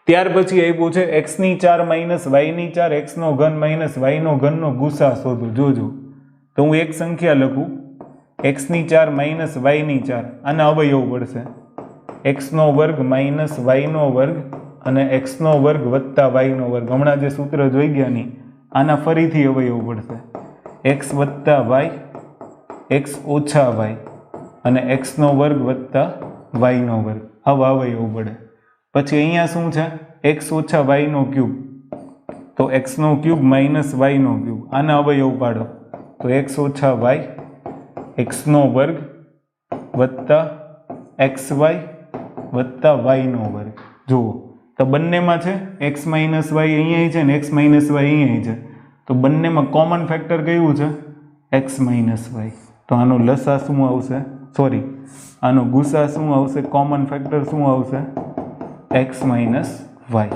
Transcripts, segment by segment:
ત્યાર પછી આપ્યું છે x ની 4 માઇનસ y ની 4 x નો ઘન માઇનસ y નો ઘનનો ગુસા શોધો. જોજો તો હું એક સંખ્યા લખું x ની 4 માઇનસ y ની 4 આના અવયવ પડશે x નો વર્ગ માઇનસ y નો વર્ગ અને x નો વર્ગ વત્તા y નો વર્ગ. હમણાં જે સૂત્ર જોઈ ગયા ની આના ફરીથી અવયવ પડશે x વત્તા y x ઓછા y અને x નો વર્ગ વત્તા y નો વર્ગ. હવે અવયવ પડે પછી અહીંયા શું છે x ઓછા y નો ક્યુબ તો x નો ક્યુબ માઇનસ y નો ક્યુબ. આના અવયવ પાડો તો x ઓછા y x નો વર્ગ વત્તા xy વત્તા y નો વર્ગ. જુઓ તો બંનેમાં છે x માઇનસ y અહીંયા છે ને x માઇનસ y અહીંયા છે તો બંનેમાં કોમન ફેક્ટર કયું છે x માઇનસ y. તો આનો લસા શું આવશે સોરી આનો ગુસા શું આવશે કોમન ફેક્ટર શું આવશે x માઇનસ y.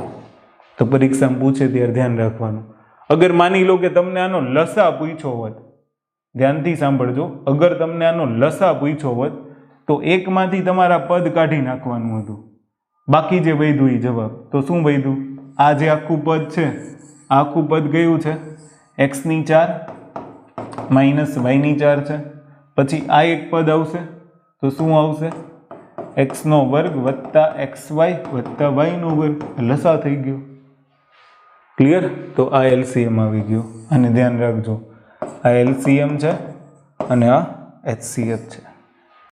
તો પરીક્ષામાં પૂછે ત્યારે ધ્યાન રાખવાનું. અગર માની લો કે તમને આનો લસા પૂછ્યો હોત, ધ્યાનથી સાંભળજો, અગર તમને આનો લસા પૂછ્યો હોત તો એકમાંથી તમારા પદ કાઢી નાખવાનું હતું, બાકી જે વધ્યું એ જવાબ. તો શું વધ્યું? આ જે આખું પદ છે આખું પદ કયું છે x ની 4 માઇનસ y ની 4 છે. પછી આ એક પદ આવશે તો શું આવશે x નો વર્ગ વત્તા xy વત્તા y નો વર્ગ. લસા થઈ ગયો. ક્લિયર? તો આ LCM આવી ગયો અને ધ્યાન રાખજો આ LCM છે અને આ HCF છે.